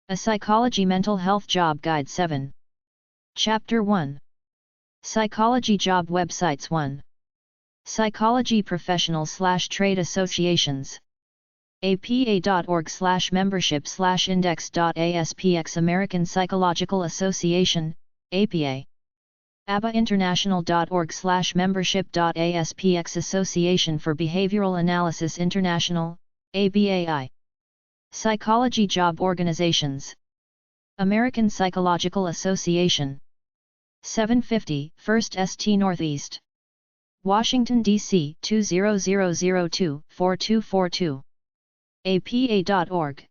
A Psychology Mental Health Job Guide 7. Chapter 1. Psychology Job Websites 1. Psychology Professional/Trade Associations. apa.org/membership/index.aspx American Psychological Association, APA. abainternational.org/membership.aspx Association for Behavioral Analysis International, ABAI. Psychology Job Organizations. American Psychological Association. 750 First St. Northeast, Washington, D.C. 20002-4242. apa.org.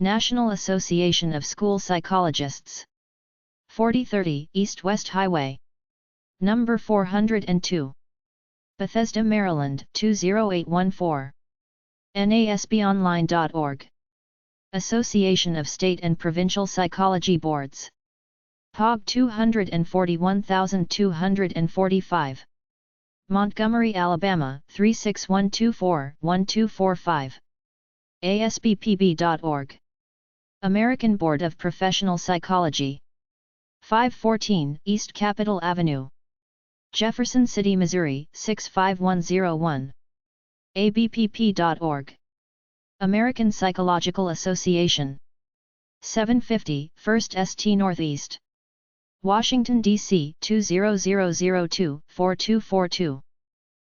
National Association of School Psychologists. 4030 East-West Highway, number 402, Bethesda, Maryland 20814. NASBonline.org. Association of State and Provincial Psychology Boards. POG 241245. Montgomery, Alabama 36124-1245. ASBPB.org. American Board of Professional Psychology. 514 East Capitol Avenue, Jefferson City, Missouri 65101. ABPP.org. American Psychological Association. 750 First St. Northeast, Washington, D.C. 20002-4242.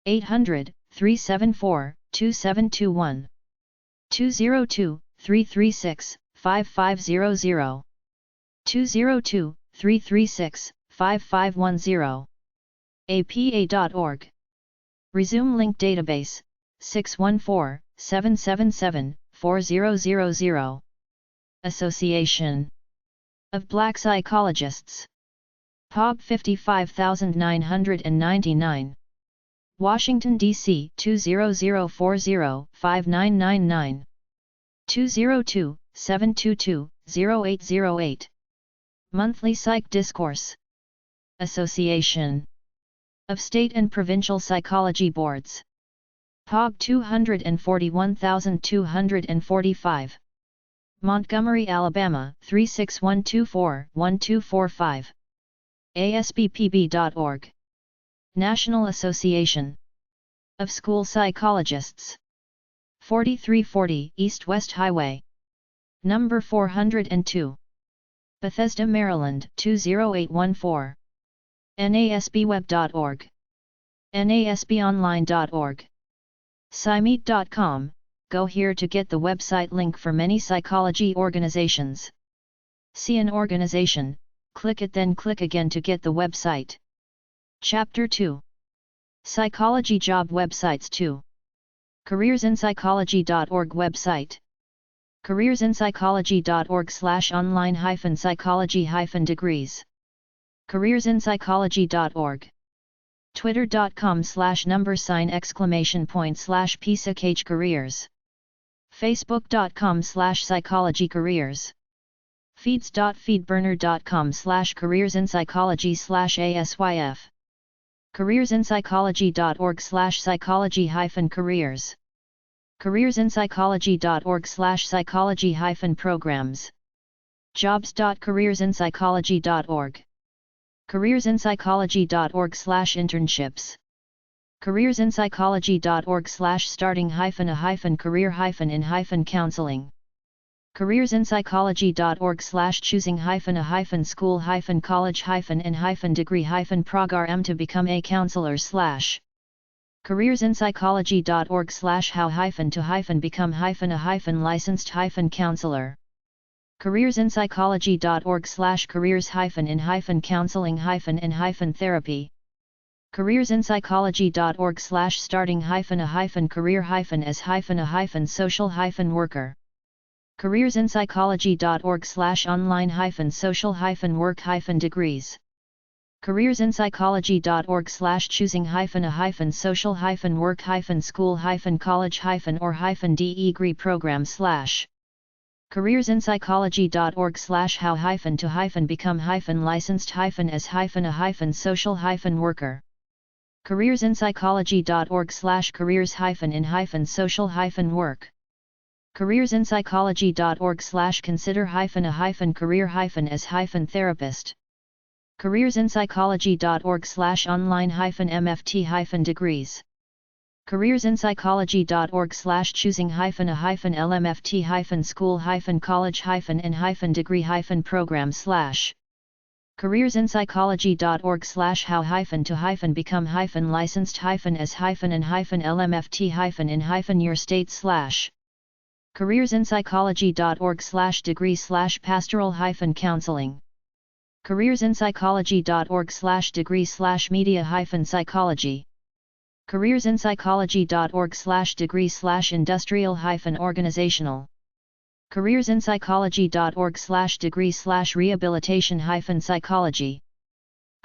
800-374-2721. 202-336-5500. 202-336-5510. APA.org. Resume Link Database, 614-777-4000. Association of Black Psychologists. POB 55999. Washington, D.C. 20040-5999. 202-722-0808. Monthly Psych Discourse. Association of State and Provincial Psychology Boards. POG 241245. Montgomery, Alabama 36124-1245. ASBPB.org. National Association of School Psychologists. 4340 East-West Highway, number 402, Bethesda, Maryland 20814. NASBweb.org. NASBonline.org. Psymeet.com. Go here to get the website link for many psychology organizations. See an organization, click it, then click again to get the website. Chapter 2. Psychology Job Websites 2. careersinpsychology.org website. careersinpsychology.org/online-psychology-degrees. careersinpsychology.org. twitter.com/$!careers. facebook.com/psychologycareers. feeds.feedburner.com/careersinpsychology/asyf. careersinpsychology.org/psychology-careers. careersinpsychology.org/psychology-programs. jobs.careersinpsychology.org. careersinpsychology.org/internships. careersinpsychology.org/starting-a-career-in-school-school-college-. careersinpsychology.org/choosing-a-school-college-and-degree-program to become a counselor/. careersinpsychology.org/how-to-become-a-licensed-counselor. careersinpsychology.org/careers-in-counseling-and-therapy. careersinpsychology.org/starting-a-career-as-a-social-worker. careersinpsychology.org/online-social-work-degrees. careersinpsychology.org/choosing-a-social-work-school-college-or-degree program/. careersinpsychology.org/how-to-become-licensed-as-a-social-worker. careersinpsychology.org/careers-in-social-work. careersinpsychology.org/consider-a-career-as-therapist. careersinpsychology.org/online-MFT-degrees. careersinpsychology.org/choosing-a-LMFT-school-college-and-degree-program/ careersinpsychology.org/how-to-become-licensed-as-and-LMFT-in your state/ careersinpsychology.org/degree/pastoral-counseling. careersinpsychology.org/degree/media-psychology. careersinpsychology.org/degree/industrial-organizational. careersinpsychology.org/degree/rehabilitation-psychology.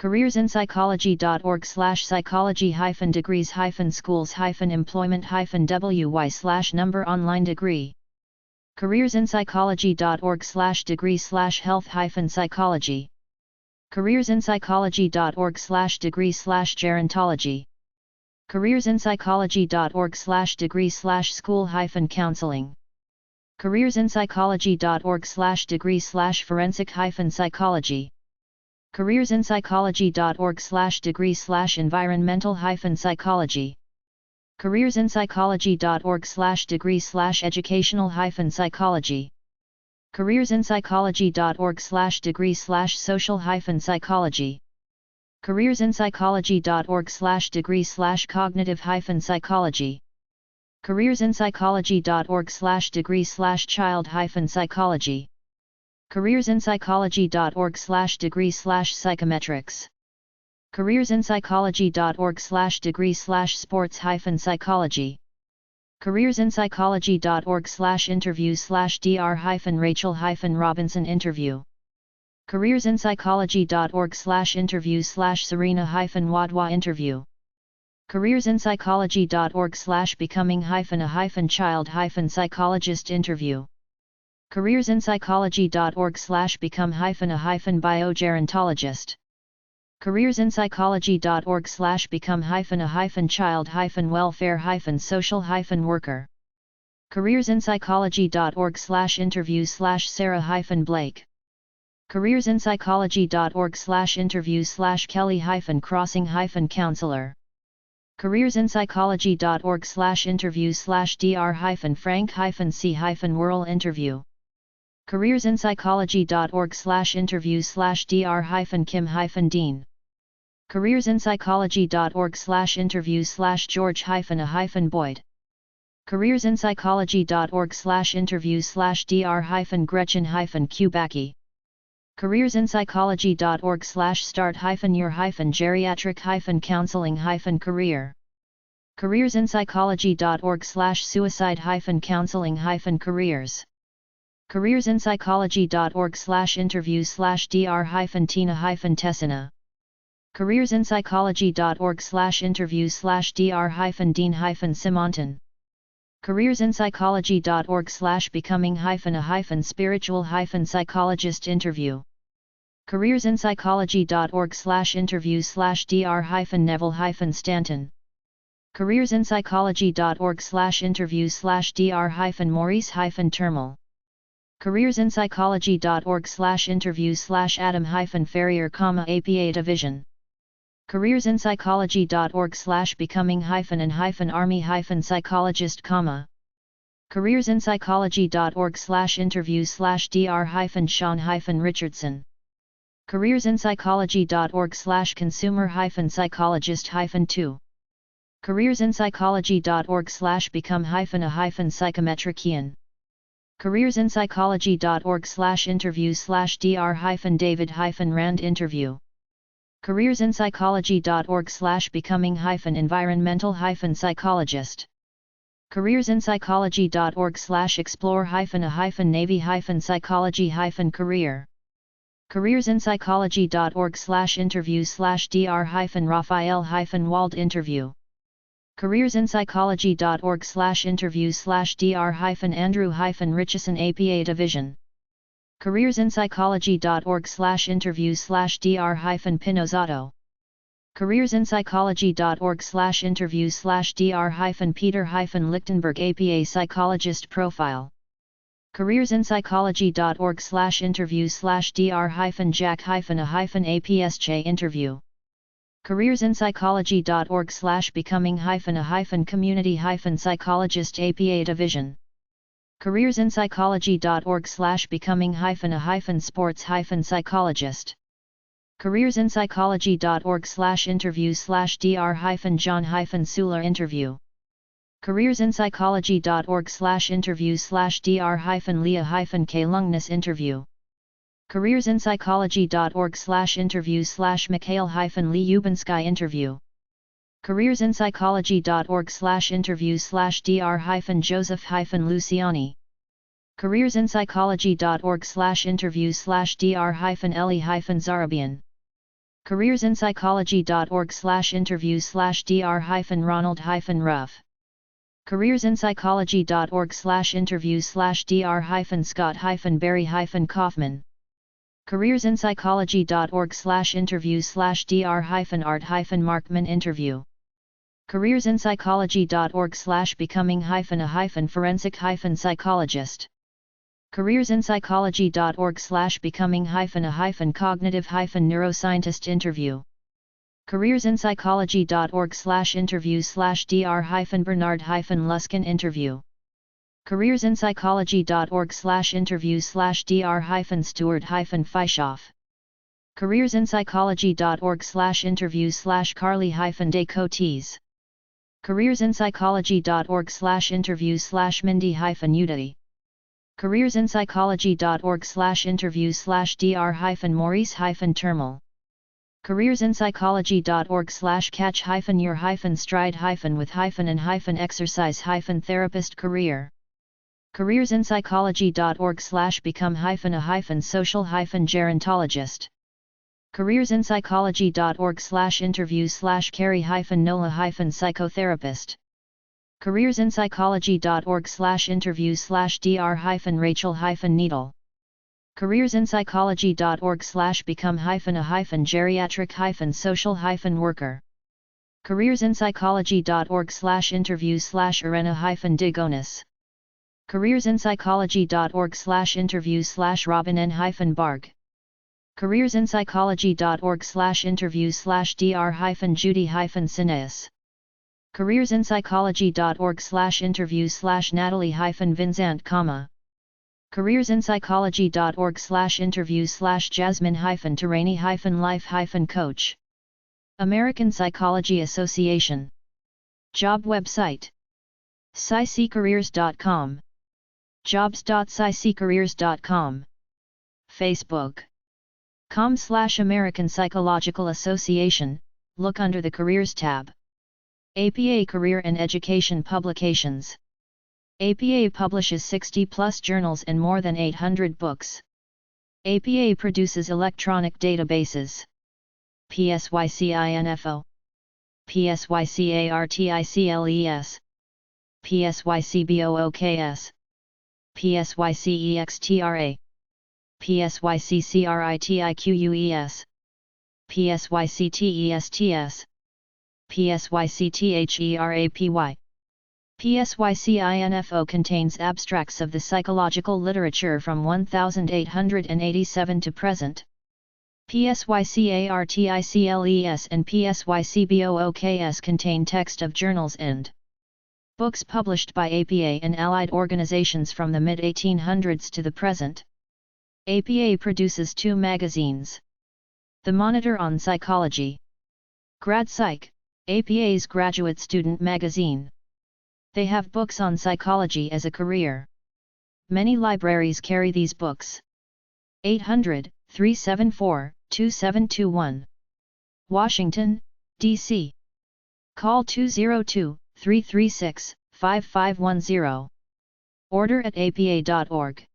careersinpsychology.org/psychology-degrees-schools-employment-wy/number online degree. careersinpsychology.org/degree/health-psychology. careersinpsychology.org/degree/gerontology. careersinpsychology.org/degree/school-counseling. careersinpsychology.org/degree/forensic-psychology. careersinpsychology.org/degree/environmental-psychology. careersinpsychology.org/degree/educational-psychology. careersinpsychology.org/degree/social-psychology. careersinpsychology.org/degree/cognitive-psychology. careersinpsychology.org/degree/child-psychology. careersinpsychology.org/degree/psychometrics. careersinpsychology.org/degree/sports-psychology. careersinpsychology.org/interview/dr-rachel-robinson interview. careersinpsychology.org/interview/serena-wadwa interview. careersinpsychology.org/becoming-a-child-psychologist interview. careersinpsychology.org/become-a-biogerontologist. careersinpsychology.org/become-a-child-welfare-social-worker. careersinpsychology.org/interview/Sarah-Blake. careersinpsychology.org/interview/Kelly-crossing-counselor. careersinpsychology.org/interview/Dr-Frank-C-Whirl interview. careersinpsychology.org/interview/Dr-Kim-Dean. careersinpsychology.org/George-A-Boyd. careersinpsychology.org/interview/Dr-Gretchen-Kubacki. careersinpsychology.org/start-your-geriatric-counseling-career. careersinpsychology.org/suicide-counseling-careers. careersinpsychology.org/interview/Dr-Tina-Tessina. careersinpsychology.org/interview/Dean-Simonton. careersinpsychology.org/becoming-a-spiritual-psychologist interview. careersinpsychology.org/interview/Dr-Neville-Stanton. careersinpsychology.org/interview/Dr-Maurice-Termal. careersinpsychology.org/Adam-Ferrier, APA Division. careersinpsychology.org/becoming-an-army-psychologist, careersinpsychology.org/interview/Dr-Sean-Richardson. careersinpsychology.org/consumer-psychologist-2. careersinpsychology.org/become-a-psychometrician. careersinpsychology.org/interview/Dr-David-Rand interview. careersinpsychology.org/becoming-environmental-psychologist. careersinpsychology.org/explore-a-navy-psychology-career. careersinpsychology.org/interview/Dr-Raphael-Wald interview. careersinpsychology.org/interview/Dr-Andrew-Richardson, APA Division. careersinpsychology.org/interview/Dr-Pinozzato. careersinpsychology.org/interview/Dr-Peter-Lichtenberg, APA psychologist profile. careersinpsychology.org/interview/dr-jack-a-apsj interview. careersinpsychology.org/becoming-a-community-psychologist APA division. careersinpsychology.org/becoming-a-sports-psychologist. careersinpsychology.org/interview/dr-john-sula interview. careersinpsychology.org/interview/dr-leah-k Lungness interview. careersinpsychology.org/mikhail-lee Ubinsky interview. careersinpsychology.org/interview/dr-joseph-luciani. careersinpsychology.org/interview/dr-Ellie-Zarabian. careersinpsychology.org/interview/dr-Ronald-Ruff. careersinpsychology.org/interview/dr-Scott-Barry-Kaufman. careersinpsychology.org/interview/dr-Art-Markman interview. careersinpsychology.org/becoming-a-forensic-psychologist. careersinpsychology.org/becoming-a-cognitive-neuroscientist interview. careersinpsychology.org/interview/dr-Bernard-Luskin interview. careersinpsychology.org/interview/dr-Stuart-Fischoff. careersinpsychology.org/interview/Carly-de Cotes. careersinpsychology.org/interview/Mindy-Udity. careersinpsychology.org/interview/dr-Maurice-Termal. careersinpsychology.org/catch-your-with-and-exercise-therapist career. careersinpsychology.org/become-a-social-gerontologist. careersinpsychology.org/interview/Carrie-Nola-psychotherapist. careersinpsychology.org/interview/Dr-Rachel-Needle. careersinpsychology.org/become-a-geriatric-social-worker. careersinpsychology.org/interview/Irena-Digonis. careersinpsychology.org/interview/Robin-Barg. careersinpsychology.org/interview/Judy-Sineas. careersinpsychology.org/interview/Natalie-Vincent, careersinpsychology.org/interview/Jasmine-Terani-Life-Coach. American Psychology Association. Job website: psyccareers.com. jobs.psyccareers.com. Facebook. com/American Psychological Association, look under the Careers tab. APA Career and Education Publications. APA publishes 60-plus journals and more than 800 books. APA produces electronic databases. PSYCINFO. PSYCARTICLES. PSYCBOOKS. PSYCEXTRA. PSYCCRITIQUES. PSYCTESTS. PSYCTHERAPY. PSYCINFO contains abstracts of the psychological literature from 1887 to present. PSYCARTICLES and PSYCBOOKS contain text of journals and books published by APA and allied organizations from the mid-1800s to the present. APA produces 2 magazines. The Monitor on Psychology. GradPsych, APA's graduate student magazine. They have books on psychology as a career. Many libraries carry these books. 800-374-2721. Washington, D.C. Call 202-336-5510. Order at apa.org.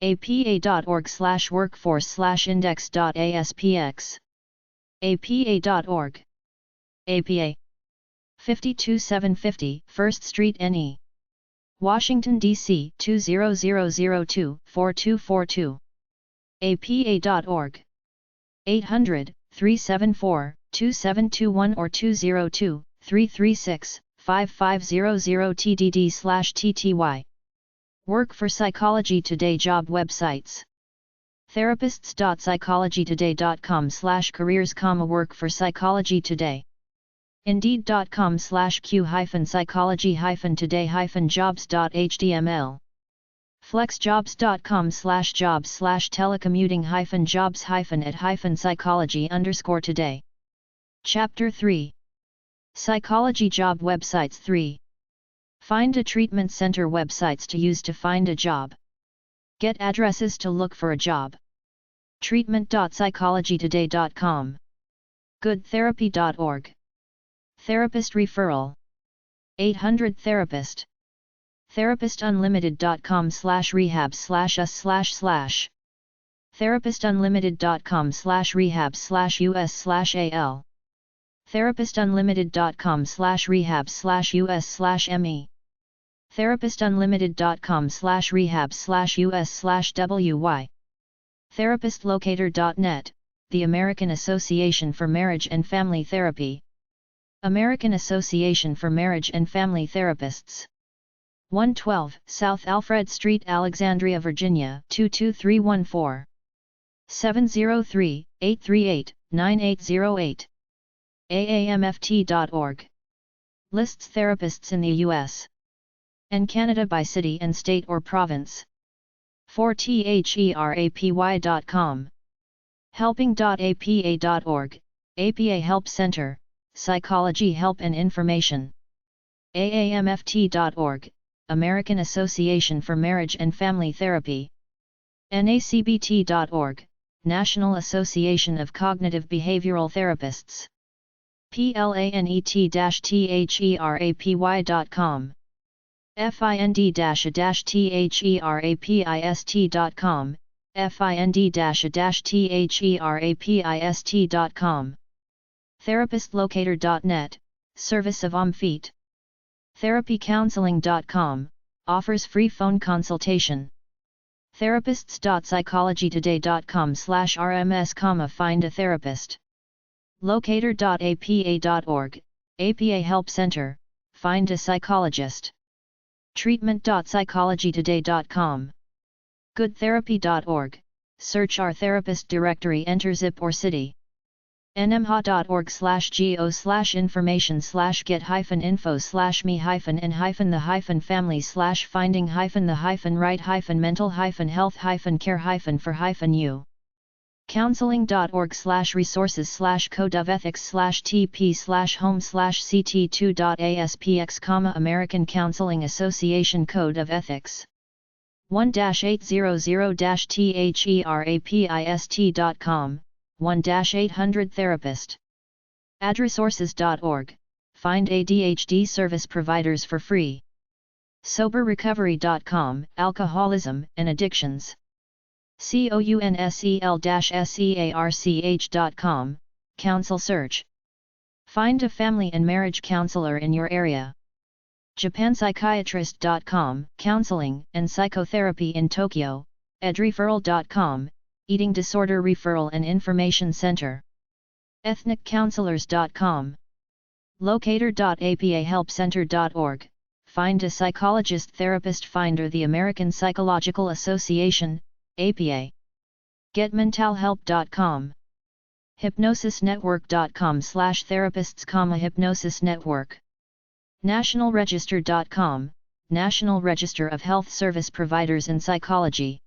apa.org/workforce/index.aspx. apa.org. APA. 52750 1st Street NE. Washington, D.C. 20002-4242. apa.org. 800-374-2721 or 202-336-5500 TDD/TTY. Work for Psychology Today job websites. Therapists.psychologytoday.com/careers, work for Psychology Today. Indeed.com/q-psychology-today-jobs.html. flexjobs.com/jobs/telecommuting-jobs-at-psychology_today. Chapter 3. Psychology job websites 3. Find a treatment center websites to use to find a job. Get addresses to look for a job. Treatment.psychologytoday.com. Goodtherapy.org. Therapist referral. 800 Therapist. Therapistunlimited.com/rehab/us// Therapistunlimited.com/rehab/us/al. Therapistunlimited.com/rehab/us/me. Therapistunlimited.com/rehab/us/wy. Therapistlocator.net, the American Association for Marriage and Family Therapy. American Association for Marriage and Family Therapists. 112 South Alfred Street, Alexandria, Virginia 22314. 703-838-9808. aamft.org. Lists therapists in the U.S. and Canada by city and state or province. 4therapy.com. Helping.apa.org, APA Help Center, Psychology Help and Information. aamft.org, American Association for Marriage and Family Therapy. nacbt.org, National Association of Cognitive Behavioral Therapists. planet-therapy.com. find-therapist.com, find-therapist.com. Therapistlocator.net, service of OMFEET. Therapycounseling.com, offers free phone consultation. Therapists.psychologytoday.com/rms, find a therapist. Locator.apa.org, APA Help Center, find a psychologist. Treatment.psychologytoday.com. Goodtherapy.org, search our therapist directory, enter zip or city. nmha.org/geo/information/get-info/me-the-right-mental-health-care-for-you. Counseling.org/resources/code of ethics/tp/home/ct2.aspx, American Counseling Association Code of Ethics. 1-800-therapist.com, 1-800 Therapist. Adresources.org, find ADHD service providers for free. Soberrecovery.com, alcoholism and addictions. counsel-search.com, counsel search. Find a family and marriage counselor in your area. japanpsychiatrist.com, counseling and psychotherapy in Tokyo. edreferral.com, eating disorder referral and information center. ethniccounselors.com. locator.apahelpcenter.org, find a psychologist therapist finder, the American Psychological Association, APA. getmentalhelp.com. hypnosisnetwork.com/therapists, hypnosis network. nationalregister.com, National Register of Health Service Providers in Psychology.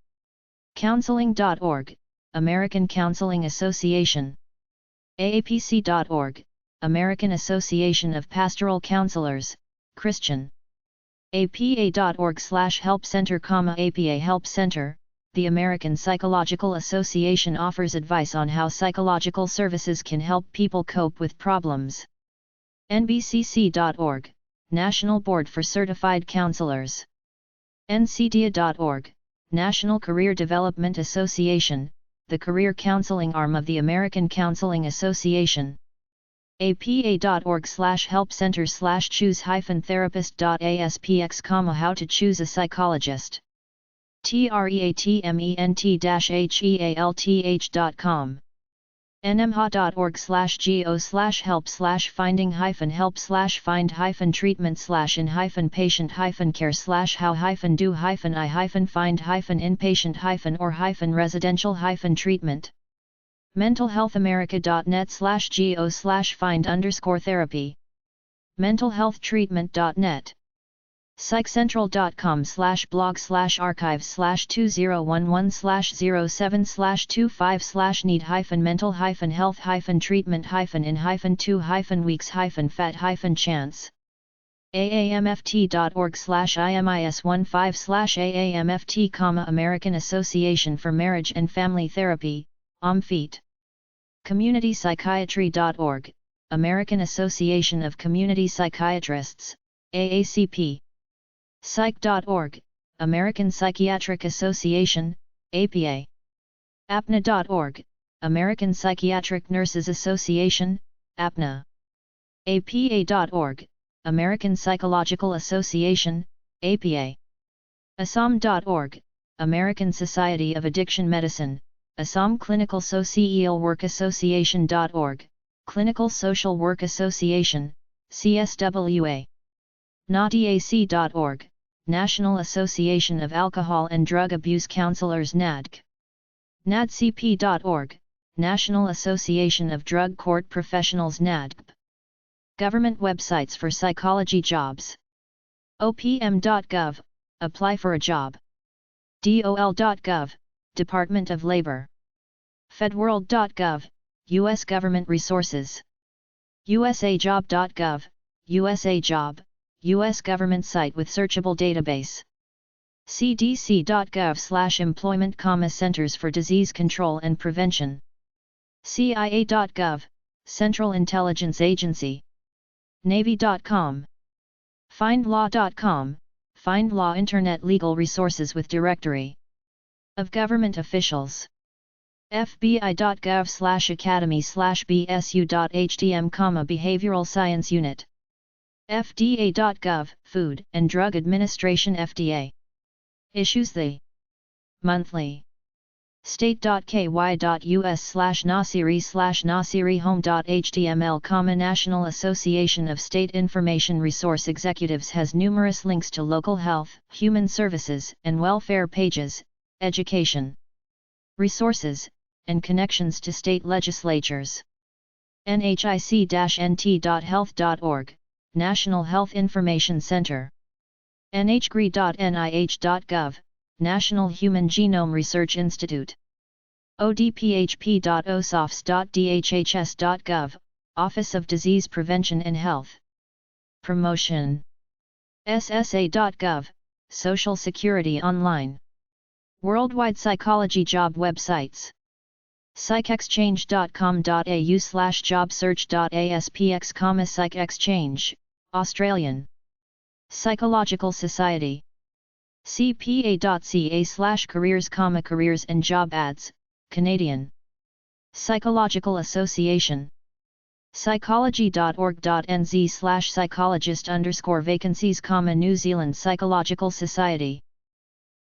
counseling.org, American Counseling Association. aapc.org, American Association of Pastoral Counselors, Christian. apa.org/help center, APA Help Center, the American Psychological Association offers advice on how psychological services can help people cope with problems. nbcc.org, National Board for Certified Counselors. ncdia.org, National Career Development Association, the career counseling arm of the American Counseling Association. apa.org/help-center/choose-therapist.aspx, how to choose a psychologist. treatment-health.com. nmha.org/go/help/finding-help/in-patient-care/how-do-in-patient-or-residential-treatment. mentalhealthamerica.net/go/find_therapy. mentalhealthtreatment.net. psycentral.com/blog/archive/2011/07/25/need-health-hyphen-treatment-in-2-weeks-fat-chance. aamft.org/imis15/AAMFT, American Association for Marriage and Family Therapy, AMFET. communitypsychiatry.org, American Association of Community Psychiatrists, AACP. psych.org, American Psychiatric Association, APA. apna.org, American Psychiatric Nurses Association, APNA. apa.org, American Psychological Association, APA. assam.org, American Society of Addiction Medicine, Assam Clinical Social Work Association.org, Clinical Social Work Association, CSWA. NADAC.org, National Association of Alcohol and Drug Abuse Counselors NADC. NADCP.org, National Association of Drug Court Professionals NADCP. Government websites for psychology jobs. opm.gov, apply for a job. dol.gov, Department of Labor. fedworld.gov, U.S. government resources. usajob.gov, USA Job, U.S. government site with searchable database. cdc.gov/employment, Centers for Disease Control and Prevention. cia.gov, Central Intelligence Agency. navy.com. findlaw.com, find law internet legal resources with directory of government officials. fbi.gov/academy/bsu.htm, Behavioral Science Unit. fda.gov, Food and Drug Administration FDA. Issues the monthly. state.ky.us/nasiri/nasirihome.html, National Association of State Information Resource Executives has numerous links to local health, human services and welfare pages, education resources, and connections to state legislatures. nhic-nt.health.org, National Health Information Center. nhgri.nih.gov, National Human Genome Research Institute. odphp.osofs.dhhs.gov, Office of Disease Prevention and Health Promotion. ssa.gov, Social Security Online. Worldwide psychology job websites. psychexchange.com.au/jobsearch.aspx, PsychExchange, Australian Psychological Society. cpa.ca/careers, careers and job ads, Canadian Psychological Association. psychology.org.nz/psychologist_vacancies, New Zealand Psychological Society.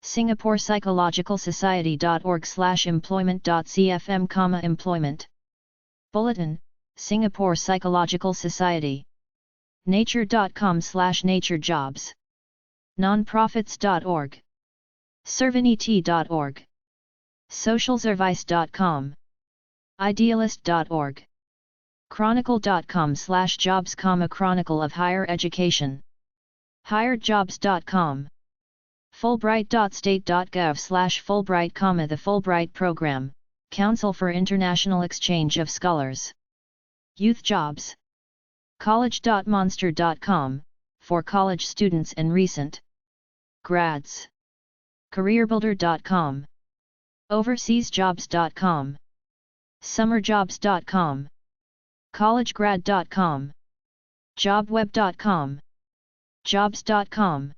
Singapore Psychological Society.org/employment.cfm, employment bulletin, Singapore Psychological Society. nature.com/nature jobs. nonprofits.org. servanity.org. socialservice.com. idealist.org. chronicle.com/jobs, Chronicle of Higher Education. hiredjobs.com. fulbright.state.gov/fulbright, the Fulbright Program, Council for International Exchange of Scholars. Youth jobs. college.monster.com, for college students and recent grads. careerbuilder.com. overseasjobs.com. summerjobs.com. collegegrad.com. jobweb.com. jobs.com.